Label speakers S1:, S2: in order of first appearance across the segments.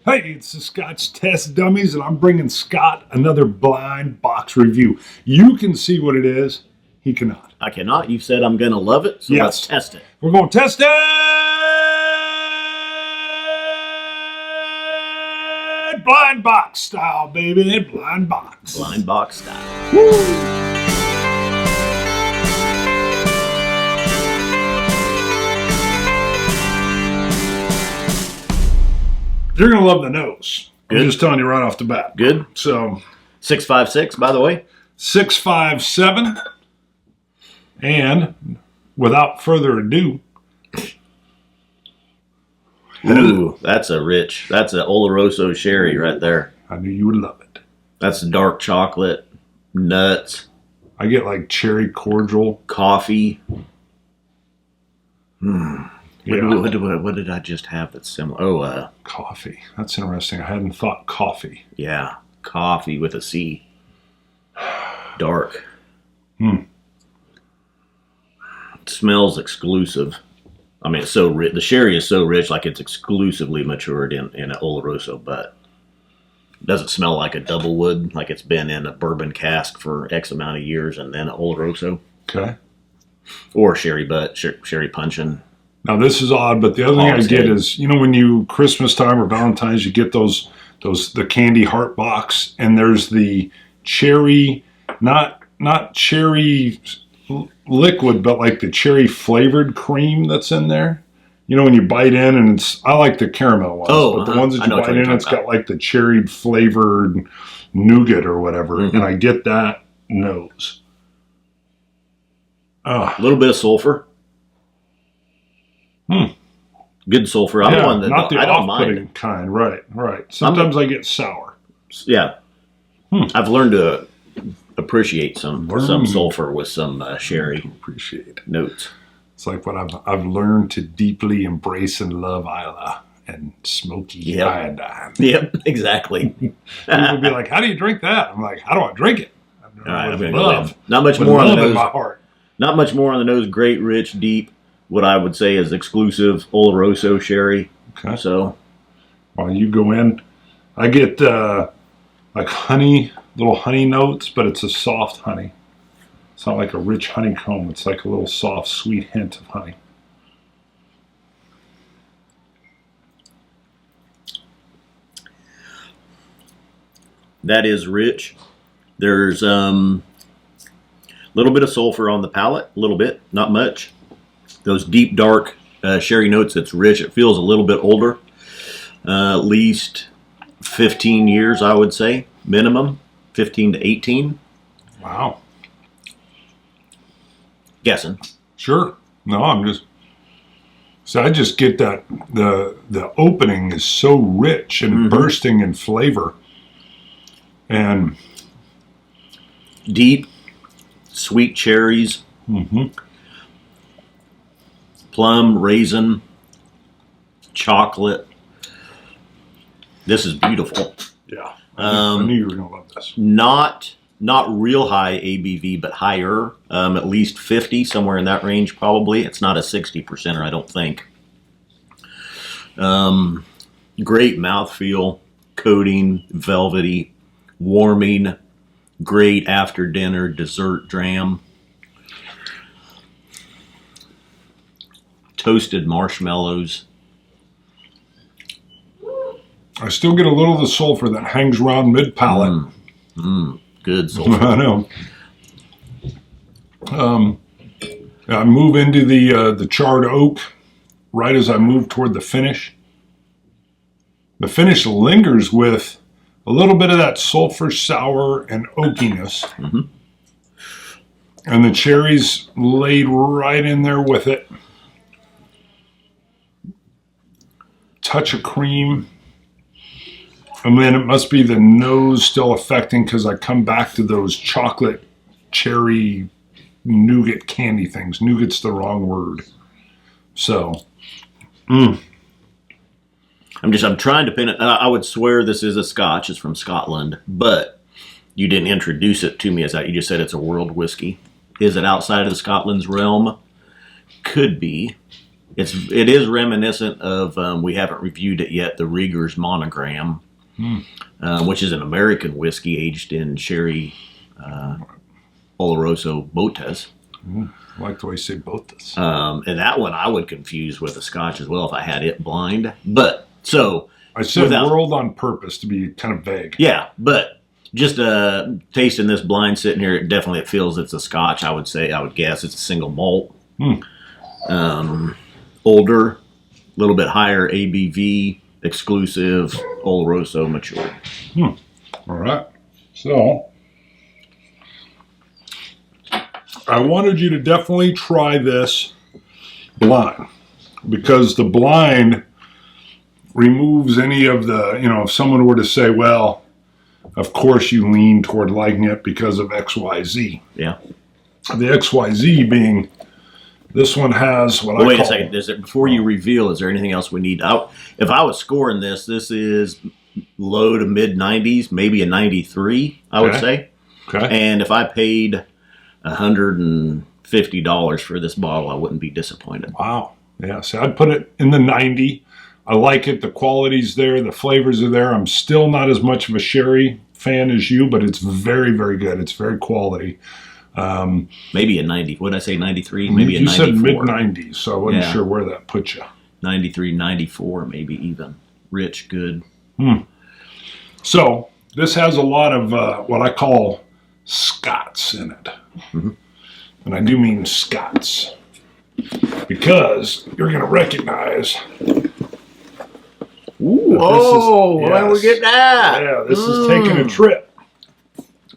S1: Hey, it's the Scotch Test Dummies, and I'm bringing Scott another blind box review. You can see what it is. He cannot.
S2: I cannot. You said I'm going to love it, so
S1: Yes.
S2: let's test it.
S1: We're going to test it! Blind box style, baby. Blind box.
S2: Blind box style.
S1: Woo! You're going to love the nose.
S2: Good.
S1: I'm just telling you right off the bat.
S2: Good.
S1: So,
S2: 656, by the way.
S1: 657. And without further ado,
S2: Ooh, that's an Oloroso sherry right there.
S1: I knew you would love it.
S2: That's dark chocolate, nuts,
S1: I get like cherry cordial.
S2: coffee.
S1: Yeah.
S2: What did I just have that's similar?
S1: Coffee. That's interesting. I hadn't thought coffee.
S2: Yeah, coffee with a C. Dark.
S1: Hmm.
S2: It smells exclusive. I mean, it's so rich. The sherry is so rich, like it's exclusively matured in an Oloroso, but it doesn't smell like a double wood, like it's been in a bourbon cask for X amount of years and then an Oloroso.
S1: Okay.
S2: Or sherry butt, sherry puncheon.
S1: Now this is odd, but the other thing I get is, when you Christmas time or Valentine's, you get the candy heart box, and there's the cherry, not cherry liquid, but like the cherry flavored cream that's in there. When you bite in, and I like the caramel ones, but the ones that you bite in, it's got like the cherry flavored nougat or whatever, and I get that nose.
S2: A little bit of sulfur. Good sulfur. I'm one that
S1: not the
S2: I don't
S1: off-putting
S2: mind.
S1: kind. Right. Sometimes I get sour.
S2: Yeah. I've learned to appreciate some sulfur with some sherry.
S1: Appreciate
S2: notes.
S1: It's like what I've learned to deeply embrace and love Isla and smoky iodine.
S2: Yep, exactly.
S1: People be like, "How do you drink that?" I'm like, "How do I drink it?"
S2: All right, I'm gonna go in. Not much more on the nose.
S1: In my heart.
S2: Not much more on the nose. Great, rich, deep. What I would say is exclusive Oloroso sherry.
S1: Okay.
S2: So,
S1: while you go in, I get like honey, little honey notes, but it's a soft honey. It's not like a rich honeycomb. It's like a little soft, sweet hint of honey.
S2: that is rich. There's a little bit of sulfur on the palate. A little bit, not much. Those deep, dark sherry notes, it's rich. It feels a little bit older. At least 15 years, I would say, minimum. 15 to 18.
S1: Wow.
S2: Guessing.
S1: Sure. No, I just get that the opening is so rich and bursting in flavor. And
S2: deep, sweet cherries. Plum, raisin, chocolate. This is beautiful.
S1: Yeah. I knew you were going to love this.
S2: Not real high ABV, but higher. At least 50, somewhere in that range probably. It's not a 60%er, I don't think. Great mouthfeel, coating, velvety, warming, great after dinner dessert dram. Toasted marshmallows.
S1: I still get a little of the sulfur that hangs around mid-palate.
S2: Good sulfur.
S1: I know. I move into the charred oak right as I move toward the finish. The finish lingers with a little bit of that sulfur, sour, and oakiness. And the cherries laid right in there with it. Touch of cream. And then it must be the nose still affecting because I come back to those chocolate cherry nougat candy things. Nougat's the wrong word. So,
S2: I'm trying to pin it. I would swear this is a Scotch. It's from Scotland, but you didn't introduce it to me as that. You just said it's a world whiskey. Is it outside of Scotland's realm? Could be. It is reminiscent of, we haven't reviewed it yet, the Rieger's Monogram, which is an American whiskey aged in sherry Oloroso Botas.
S1: I like the way you say Botas.
S2: And that one I would confuse with a Scotch as well if I had it blind. But so
S1: I said world on purpose to be kind of vague.
S2: Yeah, but just tasting this blind sitting here, it feels it's a Scotch. I would guess it's a single malt. Older, a little bit higher ABV, exclusive, Oloroso mature.
S1: All right. So I wanted you to definitely try this blind, because the blind removes any of the, if someone were to say, well, of course you lean toward liking it because of XYZ.
S2: Yeah.
S1: The XYZ being, this one has what
S2: Wait a second. Before you reveal, is there anything else we need? If I was scoring this is low to mid 90s, maybe a 93, I would say.
S1: Okay.
S2: And if I paid $150 for this bottle, I wouldn't be disappointed.
S1: Wow. Yeah. So I'd put it in the 90. I like it. The quality's there. The flavors are there. I'm still not as much of a sherry fan as you, but it's very, very good. It's very quality.
S2: Maybe a 90. What did I say, 93? Maybe a 94.
S1: You said mid-90s, so I wasn't sure where that put you.
S2: 93, 94, maybe even. Rich, good.
S1: So this has a lot of what I call Scots in it. And I do mean Scots, because you're going to recognize...
S2: Ooh, we're getting that.
S1: Yeah, this is taking a trip.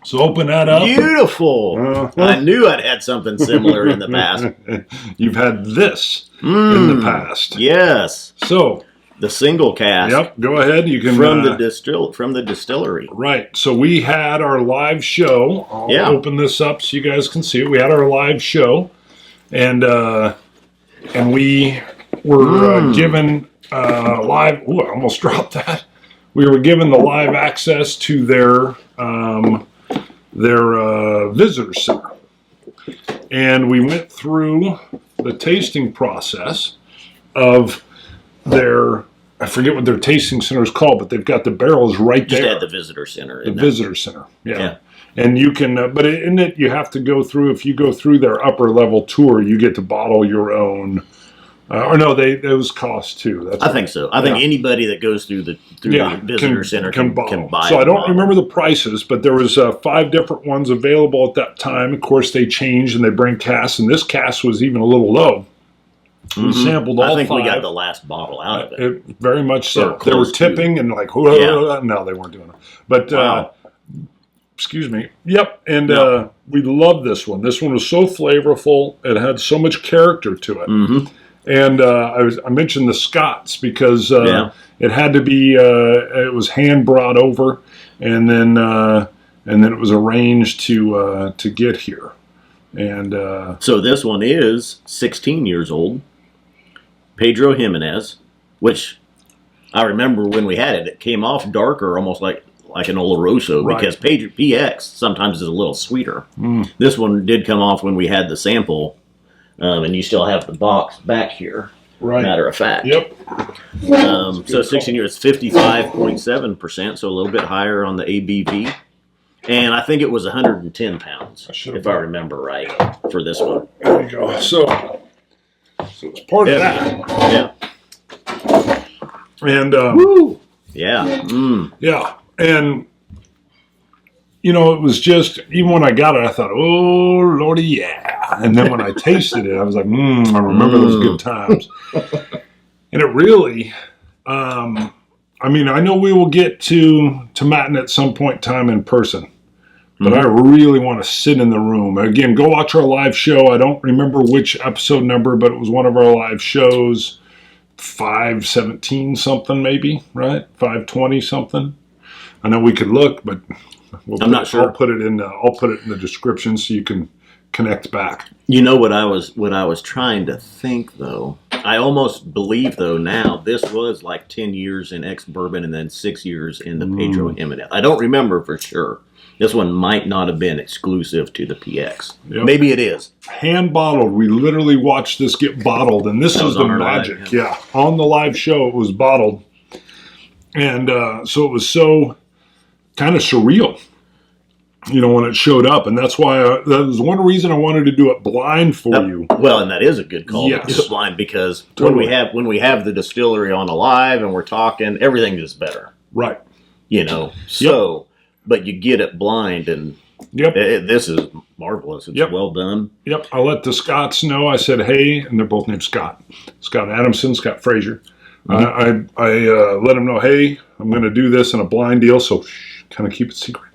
S1: So open that up.
S2: Beautiful. I knew I'd had something similar in the past.
S1: You've had this in the past.
S2: Yes.
S1: So
S2: the single cask.
S1: Yep. Go ahead. You can
S2: from the distillery.
S1: Right. So we had our live show. I'll open this up so you guys can see it. We had our live show, and we were given live. Ooh, I almost dropped that. We were given the live access to their visitor center, and we went through the tasting process of their, I forget what their tasting center is called, but they've got the barrels right there.
S2: Just at the visitor center.
S1: The visitor center, yeah. And you can, but in it you have to go through, if you go through their upper level tour, you get to bottle your own. Or no, those cost too.
S2: I think so. I think anybody that goes through the visitor center can buy.
S1: So I don't remember the prices, but there was 5 different ones available at that time. Of course, they change and they bring casks, and this cask was even a little low. We sampled all 5.
S2: I think we got the last bottle out of it.
S1: Very much so. They were tipping and like, no, they weren't doing it. But excuse me. Yep. And we loved this one. This one was so flavorful. It had so much character to it. And I mentioned the Scots because it had to be. It was hand brought over, and then it was arranged to get here. And
S2: so this one is 16 years old. Pedro Jimenez, which I remember when we had it, it came off darker, almost like an Oloroso, because Pedro PX sometimes is a little sweeter. This one did come off when we had the sample. And you still have the box back here.
S1: Right.
S2: Matter of fact.
S1: Yep.
S2: So 16 years, 55.7%, so a little bit higher on the ABV. And I think it was 110 pounds, if I remember right, for this one.
S1: There you go. So it's part of that.
S2: Yeah.
S1: And
S2: woo! Yeah.
S1: Yeah. And it was just, even when I got it, I thought, oh, Lordy, yeah. And then when I tasted it, I was like, I remember those good times. And it really, I know we will get to Tomatin at some point in time in person, but I really want to sit in the room. Again, go watch our live show. I don't remember which episode number, but it was one of our live shows, 517 something maybe, right? 520 something. I know we could look, but...
S2: I'm not sure.
S1: I'll put it in the description so you can connect back.
S2: You know what I was trying to think though. I almost believe though now this was like 10 years in ex-bourbon and then 6 years in the Pedro Jimenez. I don't remember for sure, This one might not have been exclusive to the PX.
S1: Yep.
S2: Maybe it is.
S1: Hand bottled. We literally watched this get bottled, and this is the magic.
S2: Live,
S1: yeah, on the live show, it was bottled, and so it was so kind of surreal, when it showed up, and that's why that was one reason I wanted to do it blind for you.
S2: Well, and that is a good call to do it blind, because when we have the distillery on alive and we're talking, everything is better.
S1: Right.
S2: So, but you get it blind, and this is marvelous. It's well done.
S1: Yep. I let the Scotts know. I said, hey, and they're both named Scott. Scott Adamson, Scott Frazier. I let them know, hey, I'm going to do this in a blind deal, so kind of keep it secret,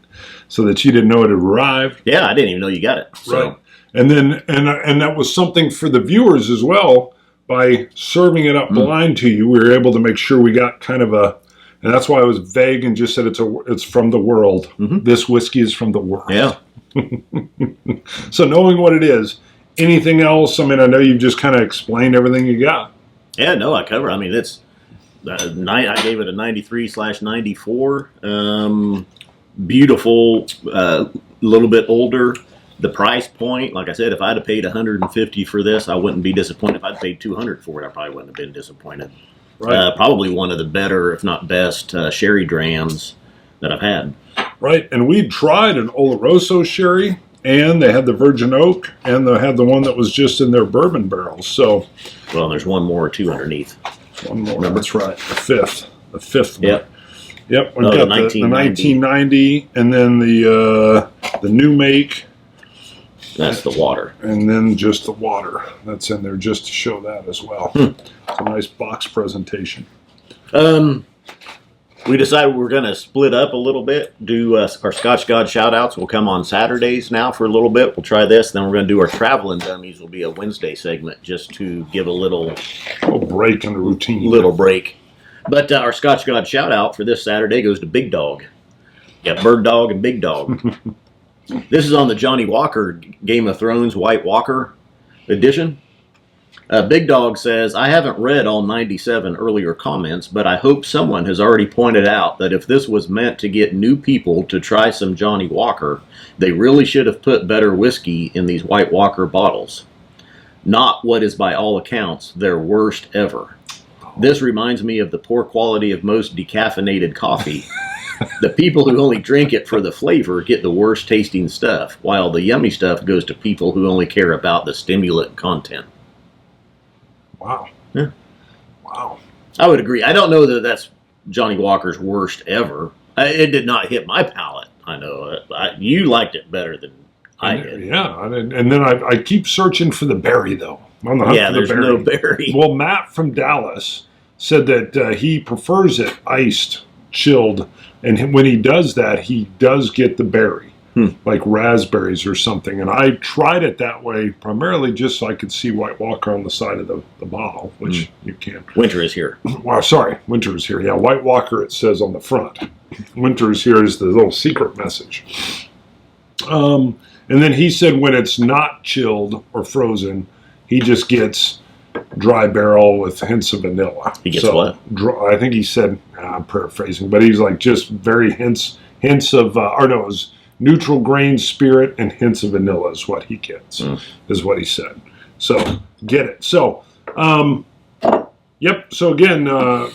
S1: so that you didn't know it had arrived.
S2: Yeah, I didn't even know you got it. So.
S1: Right. And then, and that was something for the viewers as well. By serving it up blind to you, we were able to make sure we got kind of and that's why I was vague and just said it's from the world. Mm-hmm. This whiskey is from the world.
S2: Yeah.
S1: So knowing what it is, anything else? I mean, I know you've just kind of explained everything you got.
S2: Yeah, no, I cover. I mean, it's I gave it a 93/94. Beautiful, little bit older. The price point, like I said, if I'd have paid $150 for this, I wouldn't be disappointed. If I'd paid $200 for it, I probably wouldn't have been disappointed. Right. Probably one of the better, if not best, sherry drams that I've had.
S1: Right, and we tried an Oloroso sherry, and they had the Virgin Oak, and they had the one that was just in their bourbon barrels. So,
S2: well, there's one more or two underneath.
S1: One more. Remember? That's right. The fifth one.
S2: Yep.
S1: Yep. We've got the 1990, and then the new make.
S2: That's the water.
S1: And then just the water that's in there, just to show that as well. It's a nice box presentation.
S2: We decided we're going to split up a little bit, do our Scotch God shout-outs. Will come on Saturdays now for a little bit. We'll try this. Then we're going to do our Traveling Dummies. Will be a Wednesday segment just to give a little
S1: break in the routine.
S2: Little break. But our Scotch God shout-out for this Saturday goes to Big Dog. Yeah, Bird Dog and Big Dog. This is on the Johnny Walker Game of Thrones White Walker edition. Big Dog says, I haven't read all 97 earlier comments, but I hope someone has already pointed out that if this was meant to get new people to try some Johnny Walker, they really should have put better whiskey in these White Walker bottles. Not what is by all accounts their worst ever. This reminds me of the poor quality of most decaffeinated coffee. The people who only drink it for the flavor get the worst tasting stuff, while the yummy stuff goes to people who only care about the stimulant content.
S1: Wow.
S2: Yeah.
S1: Wow.
S2: I would agree. I don't know that that's Johnny Walker's worst ever. It did not hit my palate. I know. You liked it better than I did.
S1: Yeah. And then I keep searching for the berry, though. On the hunt for
S2: there's no berry.
S1: Well, Matt from Dallas said that he prefers it iced, chilled. And when he does that, he does get the berry, like raspberries or something. And I tried it that way primarily just so I could see White Walker on the side of the bottle, which you can't.
S2: Winter is here.
S1: Well, sorry, winter is here. Yeah, White Walker, it says on the front. Winter is here is the little secret message. And then he said when it's not chilled or frozen, he just gets dry barrel with hints of vanilla.
S2: He gets what?
S1: I think he said, I'm paraphrasing, but he's like just very hints of, it was neutral grain spirit and hints of vanilla is what he gets, is what he said. So, get it. So, yep. So again,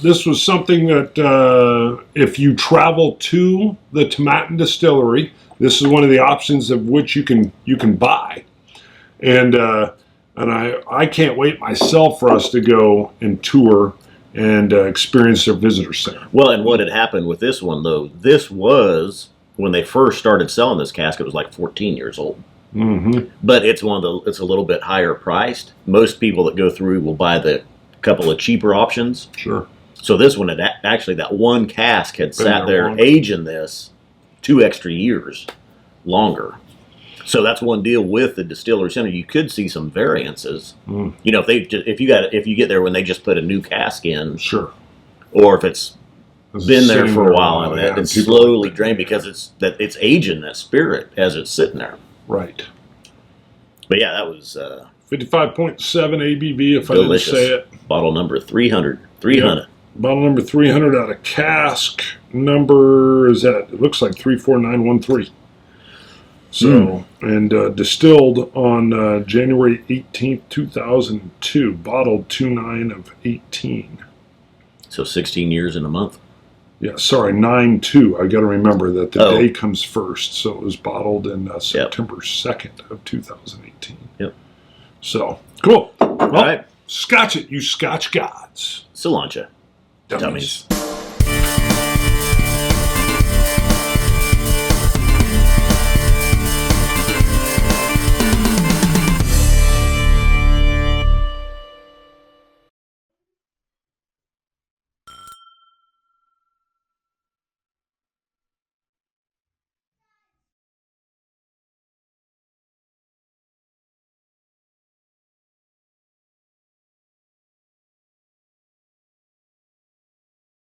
S1: this was something that if you travel to the Tomatin Distillery, this is one of the options of which you can buy. And I can't wait myself for us to go and tour and experience their visitor center.
S2: Well, and what had happened with this one, though, this was, when they first started selling this cask, it was like 14 years old.
S1: Mm-hmm.
S2: But it's a little bit higher priced. Most people that go through will buy the couple of cheaper options.
S1: Sure.
S2: So this one had actually, that one cask had sat there aging this 2 extra years longer. So that's one deal with the distillery center. You could see some variances. If you get there when they just put a new cask in,
S1: sure,
S2: or if it's been there for a while and it's slowly drained because it's aging that spirit as it's sitting there.
S1: Right.
S2: But yeah, that was
S1: 55.7 ABV. If
S2: delicious.
S1: I didn't say it.
S2: Bottle number 300. 300.
S1: Yep. Bottle number 300 out of Cask. Number is that? It looks like 34913. So, and distilled on January 18th, 2002, bottled 2/9 of 18.
S2: So 16 years in a month.
S1: Yeah, sorry, 9/2. I got to remember that the
S2: Oh.
S1: day comes first. So it was bottled in September 2nd of 2018.
S2: Yep.
S1: So, cool. Well,
S2: All right.
S1: Scotch it, you Scotch gods.
S2: Cilantro.
S1: Dummies.
S2: Dummies.